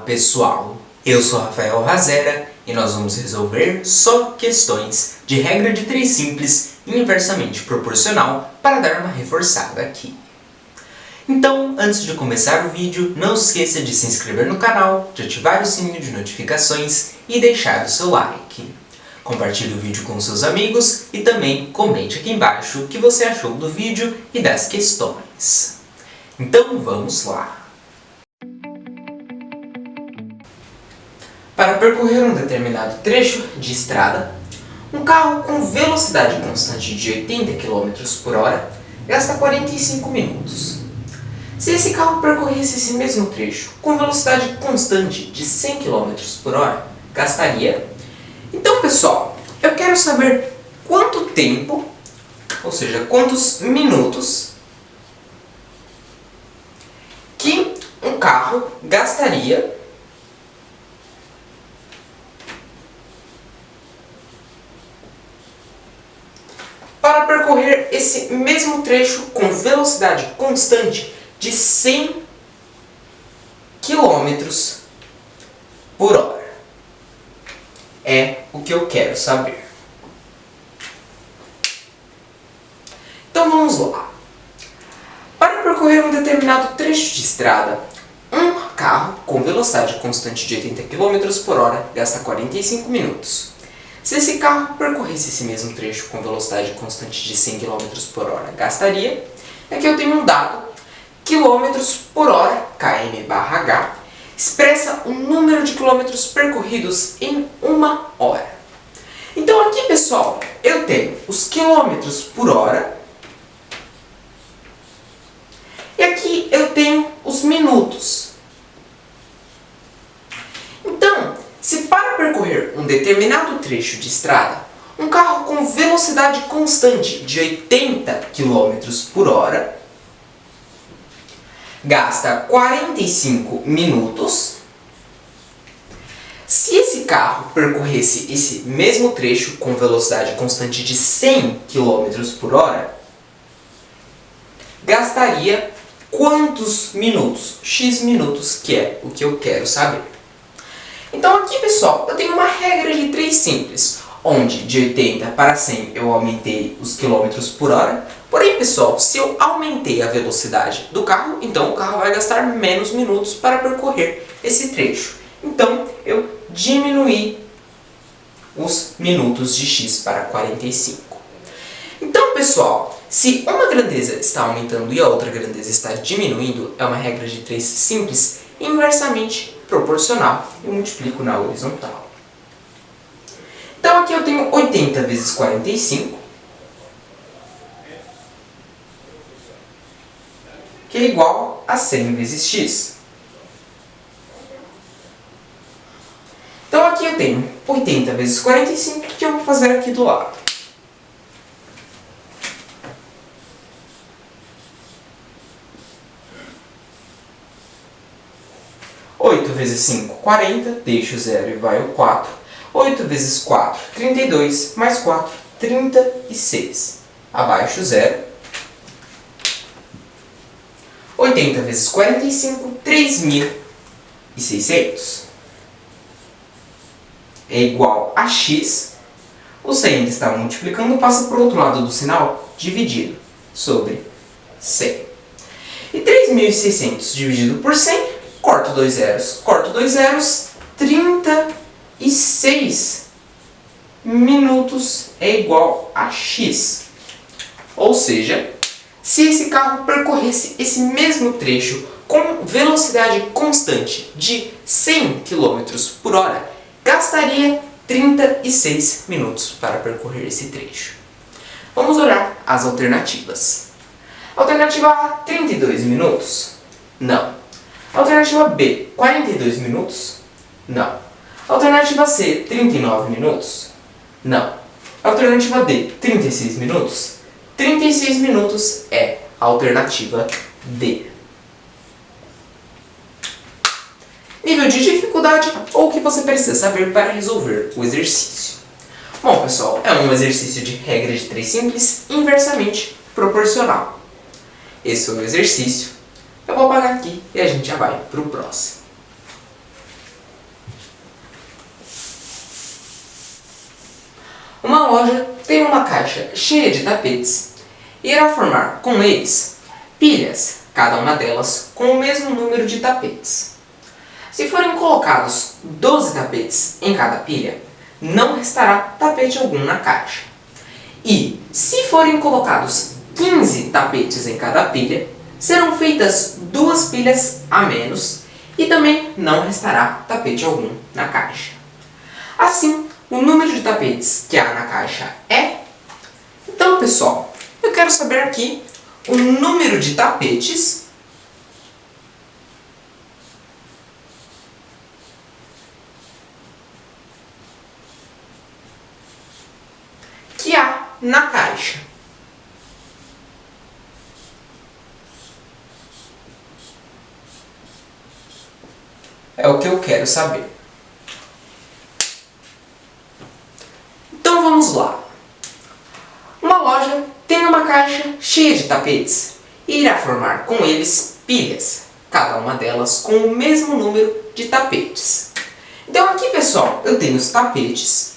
pessoal, eu sou Rafael Razera e nós vamos resolver só questões de regra de 3 simples inversamente proporcional para dar uma reforçada aqui. Então, antes de começar o vídeo, não se esqueça de se inscrever no canal, de ativar o sininho de notificações e deixar o seu like. Compartilhe o vídeo com seus amigos e também comente aqui embaixo o que você achou do vídeo e das questões. Então vamos lá! Para percorrer um determinado trecho de estrada, um carro com velocidade constante de 80 km por hora gasta 45 minutos. Se esse carro percorresse esse mesmo trecho com velocidade constante de 100 km por hora, gastaria... Então, pessoal, eu quero saber quanto tempo, ou seja, quantos minutos que um carro gastaria para percorrer esse mesmo trecho com velocidade constante de 100 km por hora. É o que eu quero saber. Então vamos lá. Para percorrer um determinado trecho de estrada, um carro com velocidade constante de 80 km por hora gasta 45 minutos. Se esse carro percorresse esse mesmo trecho com velocidade constante de 100 km por hora, gastaria... Aqui eu tenho um dado, km por hora, km/h, expressa o número de quilômetros percorridos em uma hora. Então aqui, pessoal, eu tenho os quilômetros por hora e aqui eu tenho os minutos. Então, se para percorrer um determinado trecho de estrada, um carro com velocidade constante de 80 km por hora gasta 45 minutos, se esse carro percorresse esse mesmo trecho com velocidade constante de 100 km por hora, gastaria quantos minutos? X minutos, que é o que eu quero saber. Então aqui, pessoal, eu tenho uma regra de 3 simples, onde de 80 para 100 eu aumentei os quilômetros por hora. Porém, pessoal, se eu aumentei a velocidade do carro, então o carro vai gastar menos minutos para percorrer esse trecho. Então, eu diminuí os minutos de x para 45. Então, pessoal, se uma grandeza está aumentando e a outra grandeza está diminuindo, é uma regra de 3 simples, inversamente proporcional. Eu multiplico na horizontal. Então, aqui eu tenho 80 vezes 45, que é igual a 100 vezes x. Então aqui eu tenho 80 vezes 45, que eu vou fazer aqui do lado. Oito vezes 5, 40, deixo o 0 e vai o 4. 8 vezes 4, 32, mais 4, 36. Abaixo o 0. 80 vezes 45, 3.600. É igual a x. O 100 que está multiplicando passa para o outro lado do sinal, dividido sobre 100. E 3.600 dividido por 100, corto 2 zeros. Corto 2 zeros, 36 minutos é igual a x. Ou seja, se esse carro percorresse esse mesmo trecho com velocidade constante de 100 km por hora, gastaria 36 minutos para percorrer esse trecho. Vamos olhar as alternativas. Alternativa A, 32 minutos? Não. Alternativa B, 42 minutos? Não. Alternativa C, 39 minutos? Não. Alternativa D, 36 minutos? 36 minutos é a alternativa D. Nível de dificuldade ou o que você precisa saber para resolver o exercício. Bom, pessoal, é um exercício de regra de 3 simples inversamente proporcional. Esse foi o exercício. Eu vou apagar aqui e a gente já vai para o próximo. Uma loja tem uma caixa cheia de tapetes e irá formar com eles pilhas, cada uma delas com o mesmo número de tapetes. Se forem colocados 12 tapetes em cada pilha, não restará tapete algum na caixa. E, se forem colocados 15 tapetes em cada pilha, serão feitas 2 pilhas a menos e também não restará tapete algum na caixa. Assim, o número de tapetes que há na caixa é... Então, pessoal, eu quero saber aqui o número de tapetes que há na caixa. É o que eu quero saber. Então vamos lá. Uma loja tem uma caixa cheia de tapetes e irá formar com eles pilhas, cada uma delas com o mesmo número de tapetes. Então aqui, pessoal, eu tenho os tapetes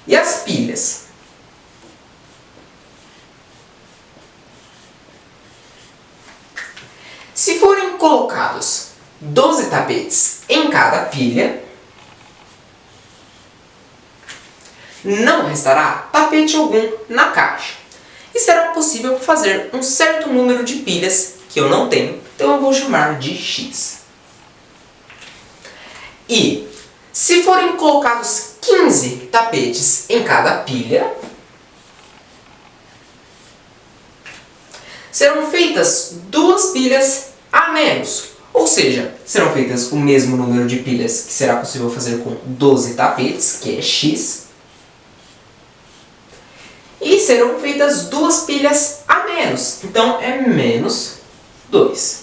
e as pilhas. Se forem colocados 12 tapetes em cada pilha, não restará tapete algum na caixa. E será possível fazer um certo número de pilhas que eu não tenho, então eu vou chamar de X. E se forem colocados 15 tapetes em cada pilha, serão feitas 2 pilhas a menos. Ou seja, serão feitas o mesmo número de pilhas que será possível fazer com 12 tapetes, que é X. E serão feitas 2 pilhas a menos. Então, é menos 2.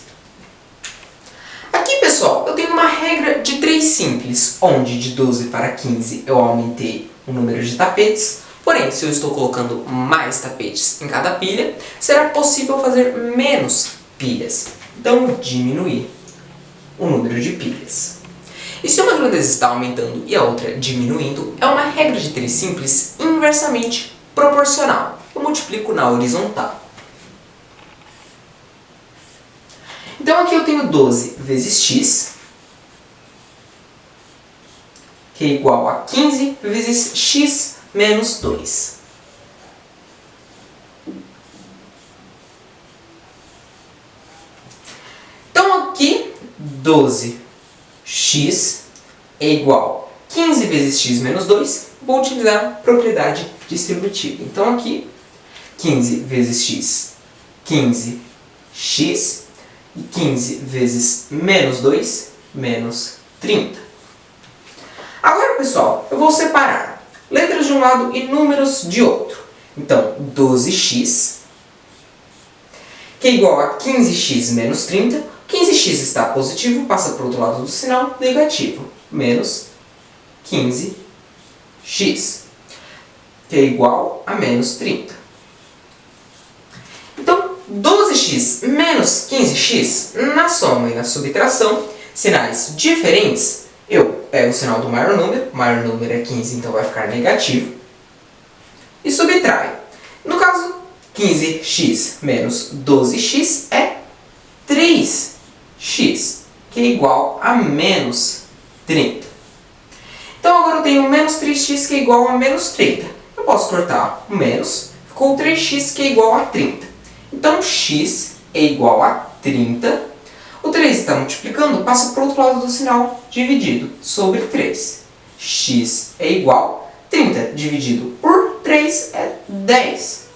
Aqui, pessoal, eu tenho uma regra de 3 simples, onde de 12 para 15 eu aumentei o número de tapetes. Porém, se eu estou colocando mais tapetes em cada pilha, será possível fazer menos pilhas. Então, diminuir o número de pilhas. E se uma grandeza está aumentando e a outra diminuindo, é uma regra de 3 simples inversamente proporcional. Eu multiplico na horizontal. Então aqui eu tenho 12 vezes x, que é igual a 15 vezes x menos 2. Então aqui 12x é igual a 15 vezes x menos 2. Vou utilizar a propriedade distributiva. Então aqui 15 vezes x, 15x. E 15 vezes menos 2, menos 30. Agora, pessoal, eu vou separar letras de um lado e números de outro. Então, 12x, que é igual a 15x menos 30. 15x está positivo, passa para o outro lado do sinal, negativo. Menos 15x, que é igual a menos 30. Então, 12x menos 15x, na soma e na subtração, sinais diferentes, eu pego o sinal do maior número é 15, então vai ficar negativo, e subtraio. No caso, 15x menos 12x é 3x, que é igual a menos 30. Então agora eu tenho menos 3x, que é igual a menos 30. Eu posso cortar o menos, ficou 3x, que é igual a 30. Então, x é igual a 30. O 3 está multiplicando, passa para o outro lado do sinal, dividido sobre 3. X é igual a 30 dividido por 3 é 10.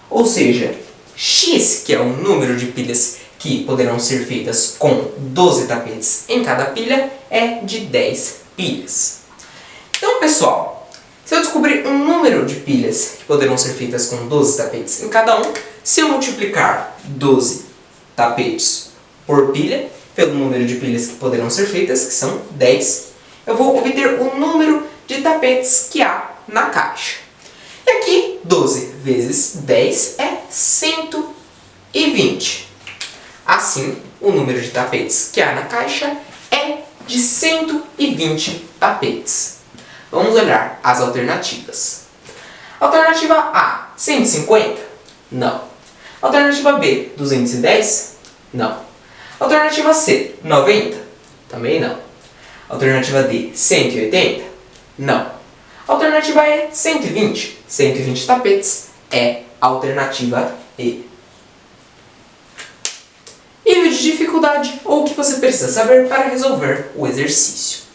Ou seja, x, que é o número de pilhas que poderão ser feitas com 12 tapetes em cada pilha, é de 10 pilhas. Então, pessoal, se eu descobrir um número de pilhas que poderão ser feitas com 12 tapetes em cada um, se eu multiplicar 12 tapetes por pilha, pelo número de pilhas que poderão ser feitas, que são 10, eu vou obter o número de tapetes que há na caixa. E aqui, 12 vezes 10 é 120. Assim, o número de tapetes que há na caixa é de 120 tapetes. Vamos olhar as alternativas. Alternativa A, 150? Não. Alternativa B, 210? Não. Alternativa C, 90? Também não. Alternativa D, 180? Não. Alternativa E, 120? 120 tapetes é a alternativa E. Nível de dificuldade ou o que você precisa saber para resolver o exercício.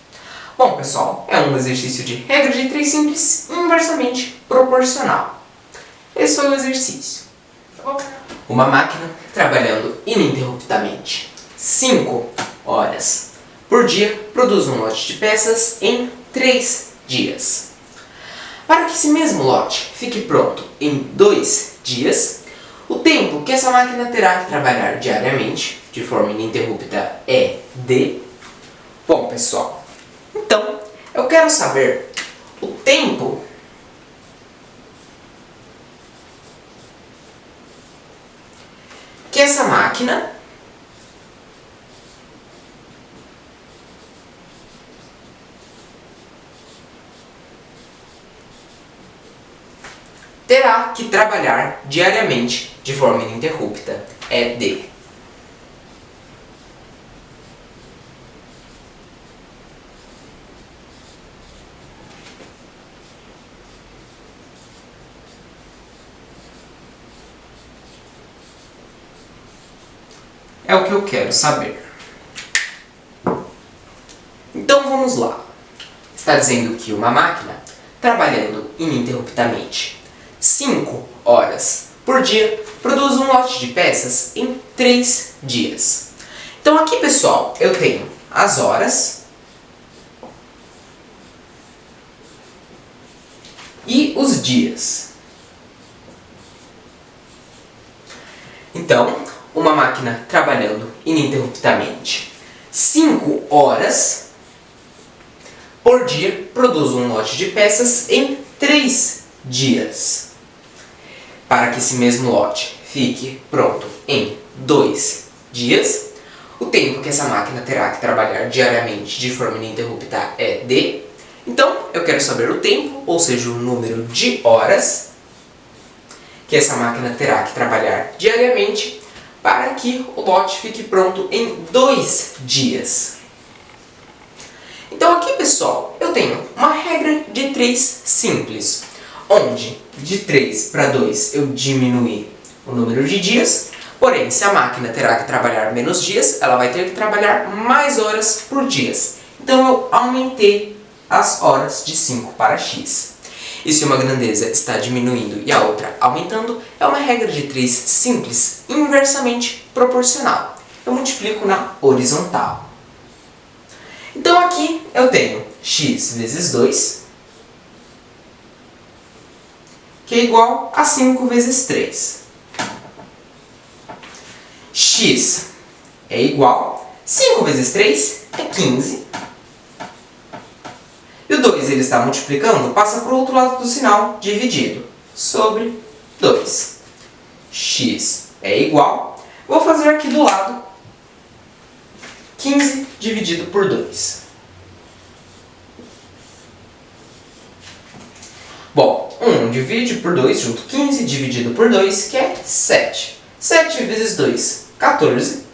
Bom, pessoal, é um exercício de regra de 3 simples inversamente proporcional. Esse foi o exercício. Uma máquina trabalhando ininterruptamente 5 horas por dia produz um lote de peças em 3 dias. Para que esse mesmo lote fique pronto em 2 dias, o tempo que essa máquina terá que trabalhar diariamente, de forma ininterrupta, é de... Bom, pessoal, então eu quero saber o tempo que essa máquina terá que trabalhar diariamente de forma ininterrupta é de... É o que eu quero saber. Então vamos lá. Está dizendo que uma máquina, trabalhando ininterruptamente 5 horas por dia, produz um lote de peças em 3 dias. Então aqui, pessoal, eu tenho as horas e os dias. Então, uma máquina trabalhando ininterruptamente 5 horas por dia produz um lote de peças em 3 dias. Para que esse mesmo lote fique pronto em 2 dias, o tempo que essa máquina terá que trabalhar diariamente de forma ininterrupta é de... Então, eu quero saber o tempo, ou seja, o número de horas que essa máquina terá que trabalhar diariamente para que o lote fique pronto em 2 dias. Então aqui, pessoal, eu tenho uma regra de 3 simples, onde de 3 para 2 eu diminuí o número de dias, porém, se a máquina terá que trabalhar menos dias, ela vai ter que trabalhar mais horas por dia. Então eu aumentei as horas de 5 para x. E se uma grandeza está diminuindo e a outra aumentando, é uma regra de 3 simples, inversamente proporcional. Eu multiplico na horizontal. Então aqui eu tenho x vezes 2, que é igual a 5 vezes 3. X é igual a 5 vezes 3 é 15. E o 2 ele está multiplicando, passa para o outro lado do sinal, dividido, sobre 2. X é igual, vou fazer aqui do lado, 15 dividido por 2. Bom, 1 divide por 2, junto 15 dividido por 2, que é 7. 7 vezes 2, 14.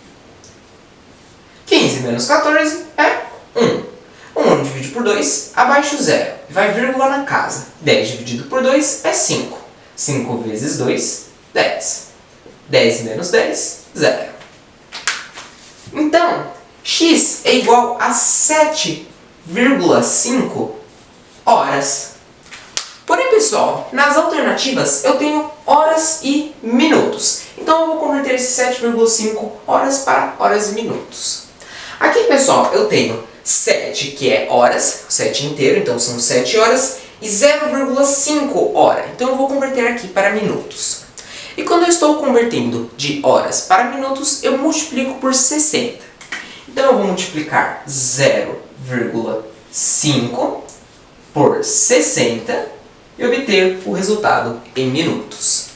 15 menos 14 é 1. 1 divide por 2, abaixo 0. Vai vírgula na casa. 10 dividido por 2 é 5. 5 vezes 2, 10. 10 menos 10, 0. Então, x é igual a 7,5 horas. Porém, pessoal, nas alternativas eu tenho horas e minutos. Então eu vou converter esses 7,5 horas para horas e minutos. Aqui, pessoal, eu tenho 7, que é horas, 7 inteiro, então são 7 horas, e 0,5 hora. Então eu vou converter aqui para minutos. E quando eu estou convertendo de horas para minutos, eu multiplico por 60. Então eu vou multiplicar 0,5 por 60 e obter o resultado em minutos.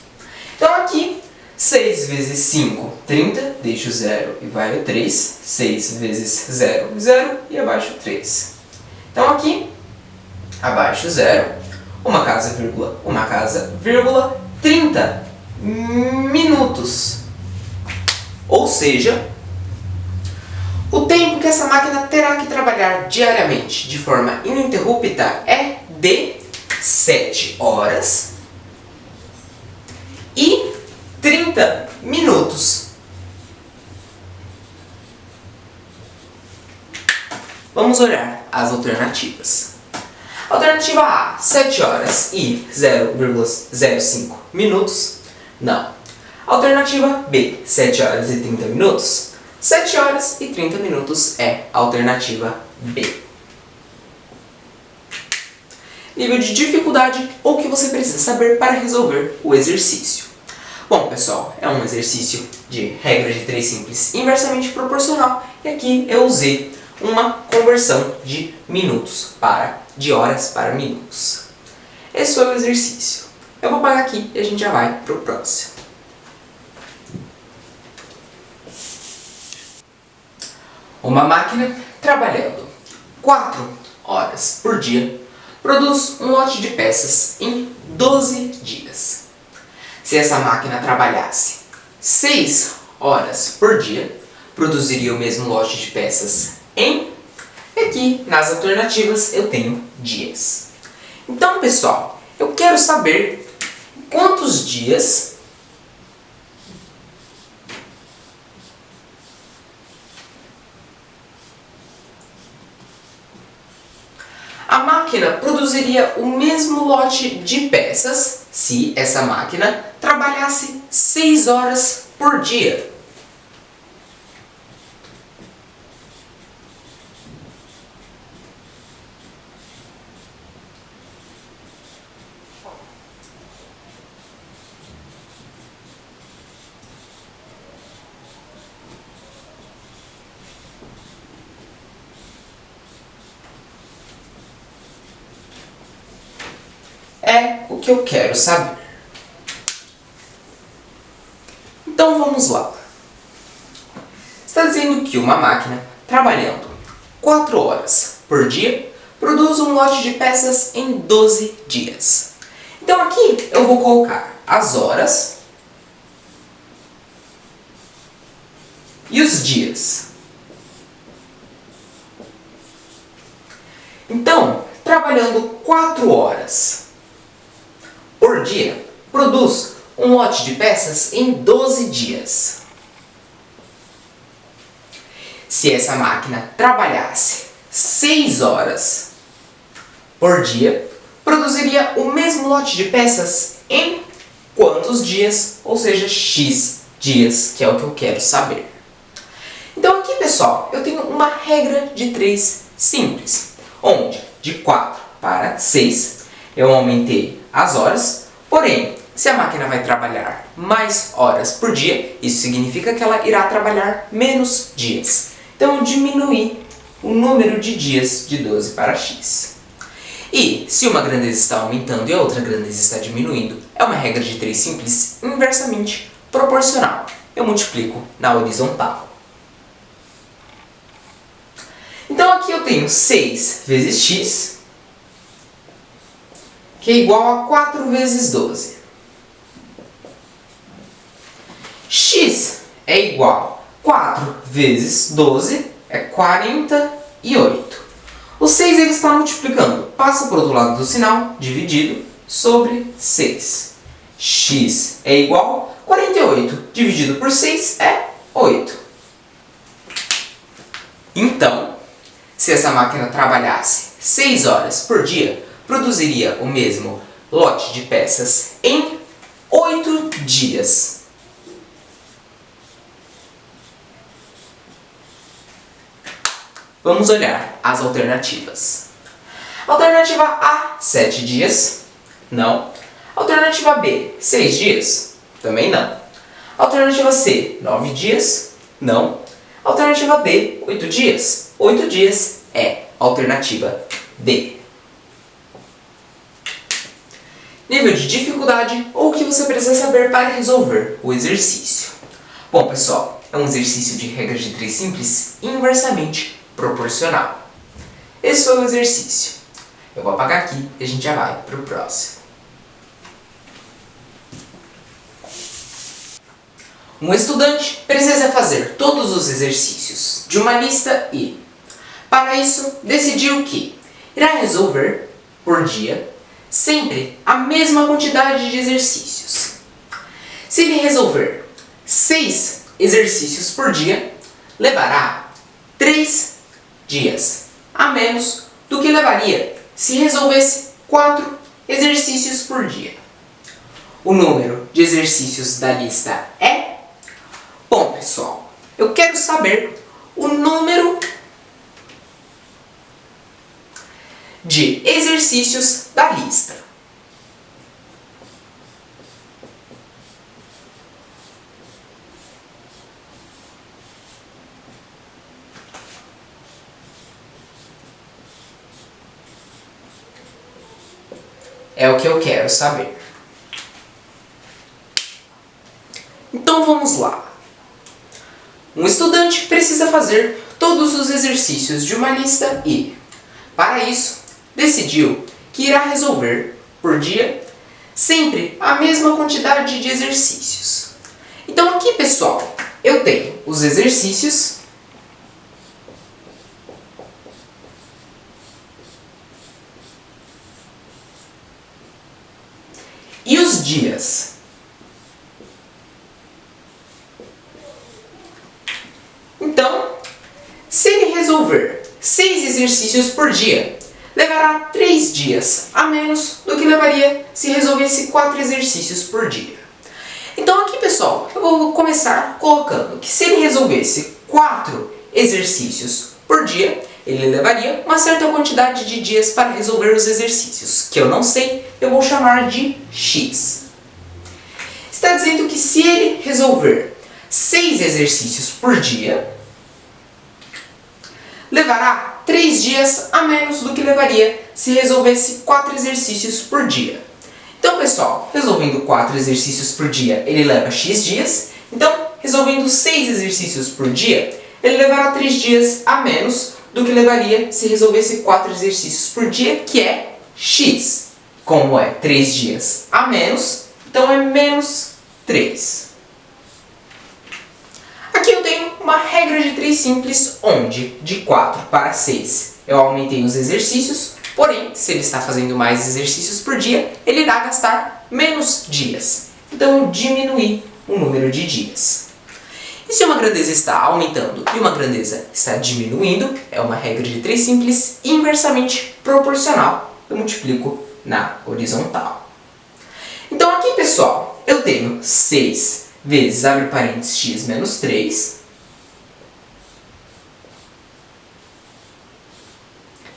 Então aqui, 6 vezes 5, 30, deixo o 0 e vai o 3. 6 vezes 0, 0 e abaixo 3. Então aqui, abaixo 0, uma casa, vírgula, 30 minutos. Ou seja, o tempo que essa máquina terá que trabalhar diariamente de forma ininterrupta é de 7 horas e 30 minutos. Vamos olhar as alternativas. Alternativa A, 7 horas e 0,05 minutos. Não. Alternativa B, 7 horas e 30 minutos. 7 horas e 30 minutos é a alternativa B. Nível de dificuldade ou o que você precisa saber para resolver o exercício. Bom, pessoal, é um exercício de regra de 3 simples inversamente proporcional. E aqui eu usei uma conversão de horas para minutos. Esse foi o exercício. Eu vou apagar aqui e a gente já vai para o próximo. Uma máquina trabalhando 4 horas por dia produz um lote de peças em 12 dias. Se essa máquina trabalhasse 6 horas por dia, produziria o mesmo lote de peças em... Aqui nas alternativas eu tenho dias. Então, pessoal, eu quero saber quantos dias a máquina produziria o mesmo lote de peças se essa máquina trabalhasse 6 horas por dia. É o que eu quero saber. Então vamos lá. Está dizendo que uma máquina trabalhando 4 horas por dia produz um lote de peças em 12 dias. Então aqui eu vou colocar as horas e os dias. Então, trabalhando 4 horas por dia, produz um lote de peças em 12 dias. Se essa máquina trabalhasse 6 horas por dia, produziria o mesmo lote de peças em quantos dias? Ou seja, X dias, que é o que eu quero saber. Então aqui, pessoal, eu tenho uma regra de 3 simples, onde de 4 para 6 eu aumentei as horas, porém, se a máquina vai trabalhar mais horas por dia, isso significa que ela irá trabalhar menos dias. Então eu diminuí o número de dias de 12 para x. E se uma grandeza está aumentando e a outra grandeza está diminuindo, é uma regra de 3 simples inversamente proporcional. Eu multiplico na horizontal. Então aqui eu tenho 6 vezes x, que é igual a 4 vezes 12. X é igual a 4 vezes 12, é 48. O 6 ele está multiplicando, passa para o outro lado do sinal, dividido, sobre 6. X é igual a 48, dividido por 6 é 8. Então, se essa máquina trabalhasse 6 horas por dia, produziria o mesmo lote de peças em 8 dias. Vamos olhar as alternativas. Alternativa A, 7 dias. Não. Alternativa B, 6 dias. Também não. Alternativa C, 9 dias. Não. Alternativa D, 8 dias. 8 dias é a alternativa D. nível de dificuldade ou o que você precisa saber para resolver o exercício. Bom, pessoal, é um exercício de regra de 3 simples inversamente proporcional. Esse foi o exercício. Eu vou apagar aqui e a gente já vai para o próximo. Um estudante precisa fazer todos os exercícios de uma lista e, para isso, decidiu que irá resolver, por dia, sempre a mesma quantidade de exercícios. Se ele resolver 6 exercícios por dia, levará 3 dias a menos do que levaria se resolvesse 4 exercícios por dia. O número de exercícios da lista é... Bom, pessoal, eu quero saber o número de exercícios da lista. É o que eu quero saber. Então vamos lá. Um estudante precisa fazer todos os exercícios de uma lista e, para isso, decidiu que irá resolver, por dia, sempre a mesma quantidade de exercícios. Então aqui, pessoal, eu tenho os exercícios e os dias. Então, se ele resolver 6 exercícios por dia, levará 3 dias a menos do que levaria se resolvesse 4 exercícios por dia. Então aqui, pessoal, eu vou começar colocando que se ele resolvesse 4 exercícios por dia, ele levaria uma certa quantidade de dias para resolver os exercícios, que eu não sei, eu vou chamar de X. Está dizendo que se ele resolver 6 exercícios por dia, levará 3 dias a menos do que levaria se resolvesse 4 exercícios por dia. Então, pessoal, resolvendo 4 exercícios por dia, ele leva X dias. Então, resolvendo 6 exercícios por dia, ele levará 3 dias a menos do que levaria se resolvesse 4 exercícios por dia, que é X. Como é 3 dias a menos, então é menos 3. Aqui eu tenho uma regra de 3 simples, onde de 4 para 6 eu aumentei os exercícios, porém, se ele está fazendo mais exercícios por dia, ele irá gastar menos dias. Então eu diminuí o número de dias. E se uma grandeza está aumentando e uma grandeza está diminuindo, é uma regra de 3 simples inversamente proporcional. Eu multiplico na horizontal. Então aqui, pessoal, eu tenho 6 vezes, abre parênteses, x menos 3,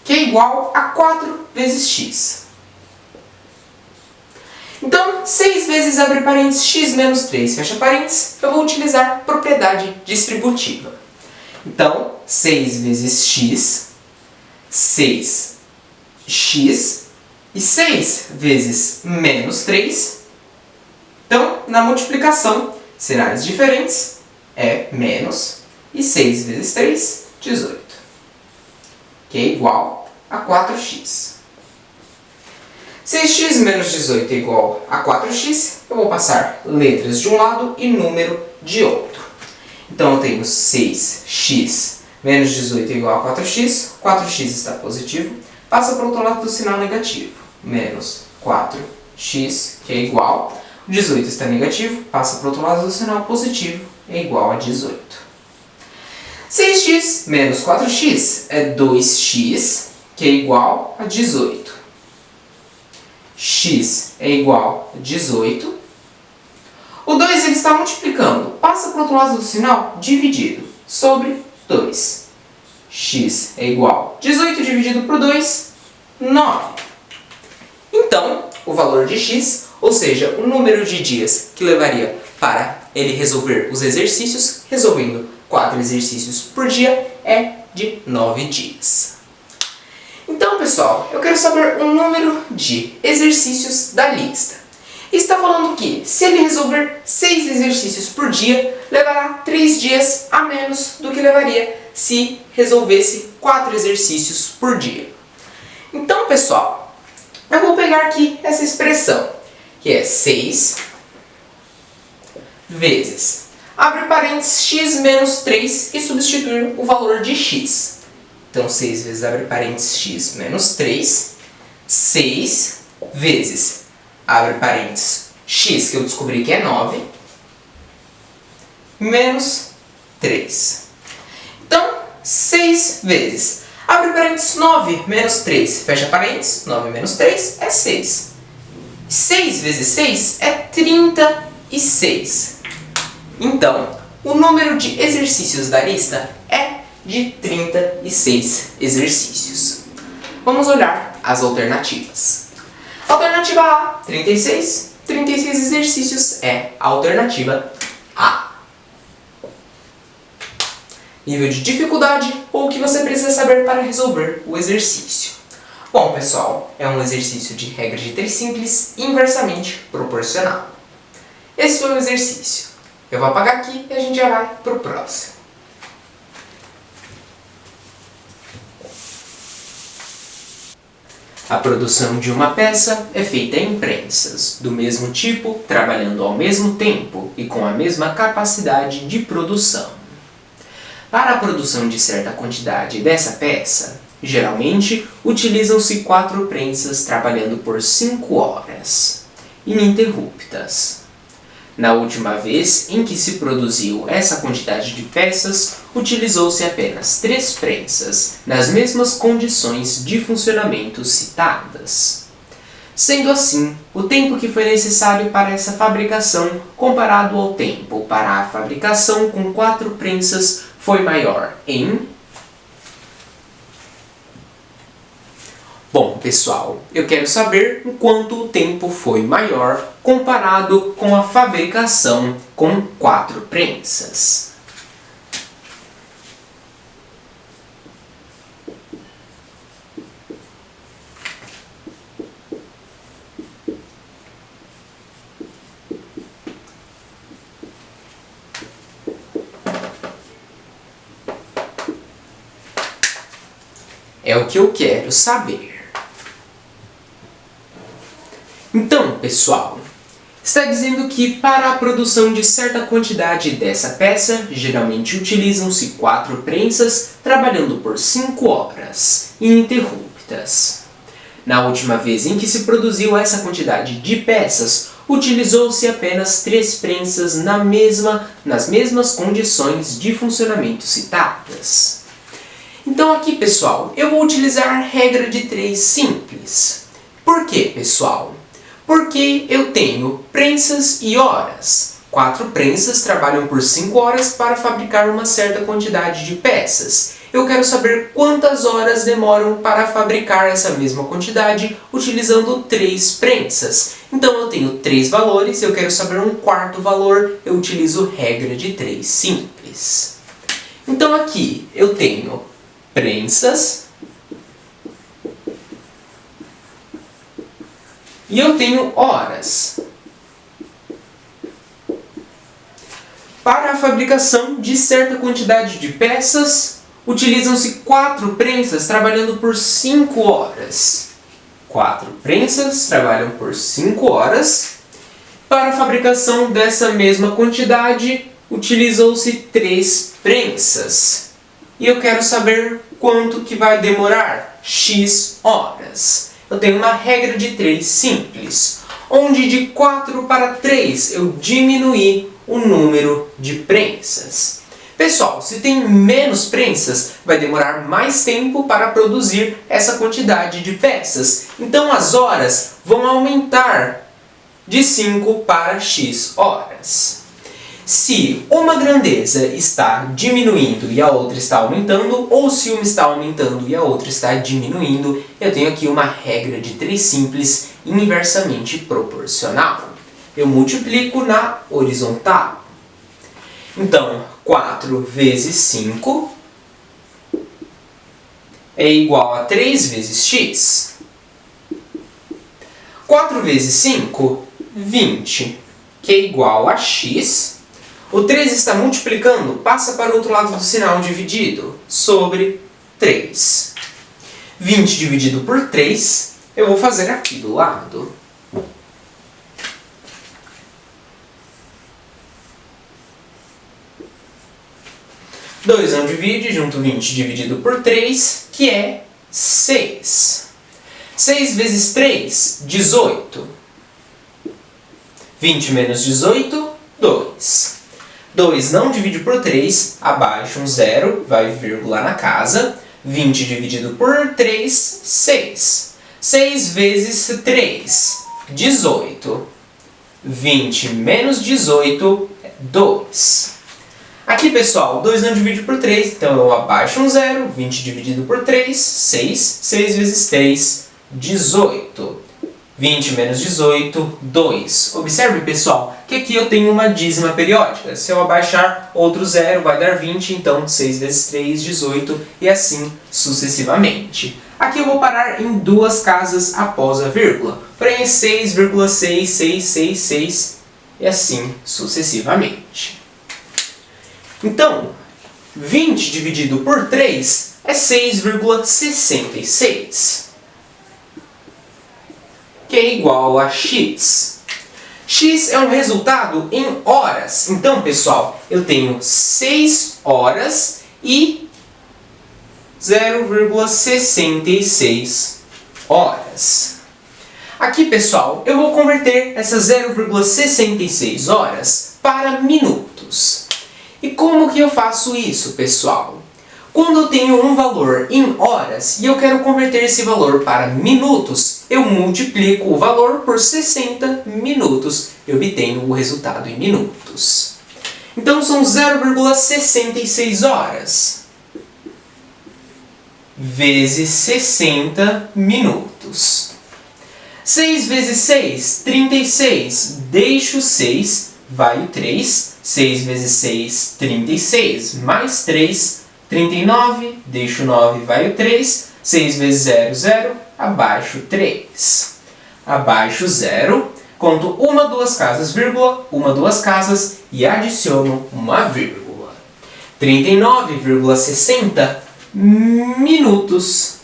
que é igual a 4 vezes x. Então, 6 vezes, abre parênteses, x menos 3, fecha parênteses, eu vou utilizar propriedade distributiva. Então, 6 vezes x, 6x, e 6 vezes menos 3. Então, na multiplicação, sinais diferentes, é menos, e 6 vezes 3, 18, que é igual a 4x. 6x menos 18 é igual a 4x, eu vou passar letras de um lado e número de outro. Então, eu tenho 6x menos 18 é igual a 4x, 4x está positivo, passa para o outro lado do sinal negativo, menos 4x, que é igual, 18 está negativo, passa para o outro lado do sinal positivo, é igual a 18. 6x menos 4x é 2x, que é igual a 18. X é igual a 18. O 2 ele está multiplicando, passa para o outro lado do sinal, dividido, sobre 2. X é igual a 18 dividido por 2, 9. Então, o valor de x, ou seja, o número de dias que levaria para ele resolver os exercícios, resolvendo 4 exercícios por dia, é de 9 dias. Então, pessoal, eu quero saber o número de exercícios da lista. Está falando que, se ele resolver 6 exercícios por dia, levará 3 dias a menos do que levaria se resolvesse 4 exercícios por dia. Então, pessoal, eu vou pegar aqui essa expressão, que é 6 vezes, abre parênteses, x menos 3 e substituir o valor de x. Então, 6 vezes, abre parênteses, x menos 3, 6 vezes, abre parênteses, x, que eu descobri que é 9, menos 3. Então, 6 vezes, abre parênteses, 9 menos 3, fecha parênteses, 9 menos 3 é 6. 6 vezes 6 é 36. Então, o número de exercícios da lista é de 36 exercícios. Vamos olhar as alternativas. Alternativa A, 36. 36 exercícios é a alternativa A. Nível de dificuldade ou o que você precisa saber para resolver o exercício. Bom, pessoal, é um exercício de regra de 3 simples inversamente proporcional. Esse foi o exercício. Eu vou apagar aqui e a gente já vai para o próximo. A produção de uma peça é feita em prensas, do mesmo tipo, trabalhando ao mesmo tempo e com a mesma capacidade de produção. Para a produção de certa quantidade dessa peça, geralmente utilizam-se 4 prensas trabalhando por 5 horas, ininterruptas. Na última vez em que se produziu essa quantidade de peças, utilizou-se apenas 3 prensas, nas mesmas condições de funcionamento citadas. Sendo assim, o tempo que foi necessário para essa fabricação, comparado ao tempo para a fabricação com 4 prensas, foi maior em... Bom, pessoal, eu quero saber o quanto o tempo foi maior comparado com a fabricação com 4 prensas. É o que eu quero saber. Então, pessoal, está dizendo que para a produção de certa quantidade dessa peça, geralmente utilizam-se 4 prensas, trabalhando por 5 horas, ininterruptas. Na última vez em que se produziu essa quantidade de peças, utilizou-se apenas 3 prensas nas mesmas condições de funcionamento citadas. Então aqui, pessoal, eu vou utilizar a regra de 3 simples. Por quê, pessoal? Porque eu tenho prensas e horas. 4 prensas trabalham por 5 horas para fabricar uma certa quantidade de peças. Eu quero saber quantas horas demoram para fabricar essa mesma quantidade utilizando 3 prensas. Então eu tenho 3 valores, eu quero saber um quarto valor, eu utilizo regra de 3 simples. Então aqui eu tenho prensas e eu tenho horas. Para a fabricação de certa quantidade de peças, utilizam-se 4 prensas trabalhando por 5 horas. 4 prensas trabalham por 5 horas. Para a fabricação dessa mesma quantidade, utilizou-se 3 prensas. E eu quero saber quanto que vai demorar, x horas. Eu tenho uma regra de 3 simples, onde de 4 para 3 eu diminuí o número de prensas. Pessoal, se tem menos prensas, vai demorar mais tempo para produzir essa quantidade de peças. Então as horas vão aumentar de 5 para x horas. Se uma grandeza está diminuindo e a outra está aumentando, ou se uma está aumentando e a outra está diminuindo, eu tenho aqui uma regra de 3 simples inversamente proporcional. Eu multiplico na horizontal. Então, 4 vezes 5 é igual a 3 vezes x. 4 vezes 5, 20, que é igual a x. O 3 está multiplicando, passa para o outro lado do sinal dividido, sobre 3. 20 dividido por 3, eu vou fazer aqui do lado. Dois não divide, junto 20 dividido por 3, que é 6. 6 vezes 3, 18. 20 menos 18, 2. 2 não divide por 3, abaixo um zero, vai vírgula na casa. 20 dividido por 3, 6. 6 vezes 3, 18. 20 menos 18, 2. Aqui, pessoal, 2 não divide por 3, então eu abaixo um zero. 20 dividido por 3, 6. 6 vezes 3, 18. 20 menos 18, 2. Observe, pessoal, que aqui eu tenho uma dízima periódica. Se eu abaixar outro zero, vai dar 20, então 6 vezes 3, 18, e assim sucessivamente. Aqui eu vou parar em duas casas após a vírgula, porém é 6,6666, e assim sucessivamente. Então, 20 dividido por 3 é 6,66. Que é igual a x. X é um resultado em horas. Então, pessoal, eu tenho 6 horas e 0,66 horas. Aqui, pessoal, eu vou converter essas 0,66 horas para minutos. E como que eu faço isso, pessoal? Quando eu tenho um valor em horas e eu quero converter esse valor para minutos, eu multiplico o valor por 60 minutos e obtenho o resultado em minutos. Então são 0,66 horas vezes 60 minutos. 6 vezes 6, 36. Deixo 6, vai o 3. 6 vezes 6, 36. Mais 3, 39. Deixo 9, vai o 3. 6 vezes 0, 0. Abaixo 3. Abaixo 0. Conto uma, duas casas, vírgula. Uma, duas casas e adiciono uma vírgula. 39,60 minutos.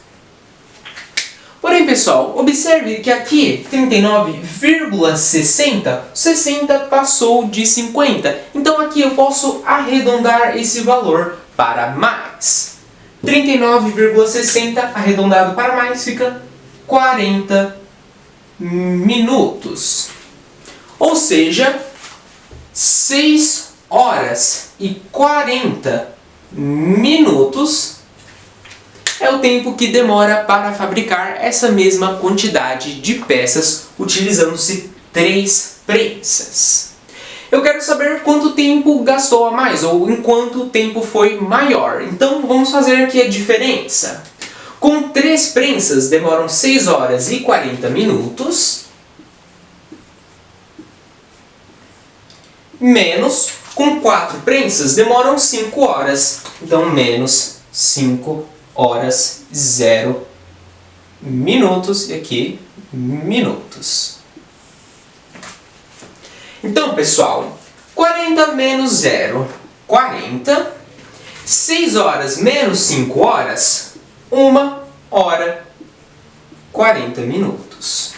Porém, pessoal, observe que aqui 39,60, 60 passou de 50. Então aqui eu posso arredondar esse valor para mais. 39,60 arredondado para mais fica 40 minutos. Ou seja, 6 horas e 40 minutos é o tempo que demora para fabricar essa mesma quantidade de peças utilizando-se 3 prensas. Eu quero saber quanto tempo gastou a mais ou em quanto tempo foi maior. Então vamos fazer aqui a diferença. Com 3 prensas demoram 6 horas e 40 minutos. Menos, com 4 prensas demoram 5 horas. Então menos 5 horas, 0 minutos, e aqui, minutos. Então, pessoal, 40 menos 0, 40. 6 horas menos 5 horas, 1 hora, 40 minutos.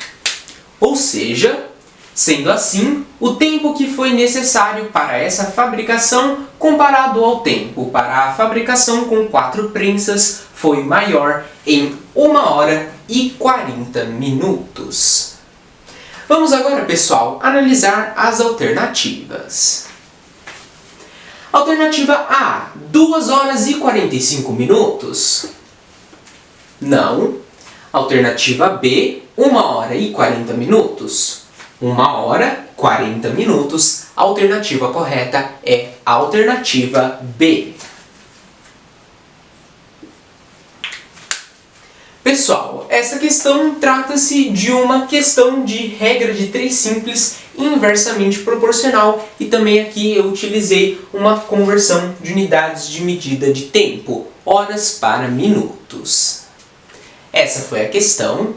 Ou seja, sendo assim, o tempo que foi necessário para essa fabricação, comparado ao tempo para a fabricação com 4 prensas, foi maior em 1 hora e 40 minutos. Vamos agora, pessoal, analisar as alternativas. Alternativa A, 2 horas e 45 minutos. Não. Alternativa B, 1 hora e 40 minutos. 1 hora, 40 minutos. A alternativa correta é a alternativa B. Pessoal, essa questão trata-se de uma questão de regra de 3 simples inversamente proporcional e também aqui eu utilizei uma conversão de unidades de medida de tempo, horas para minutos. Essa foi a questão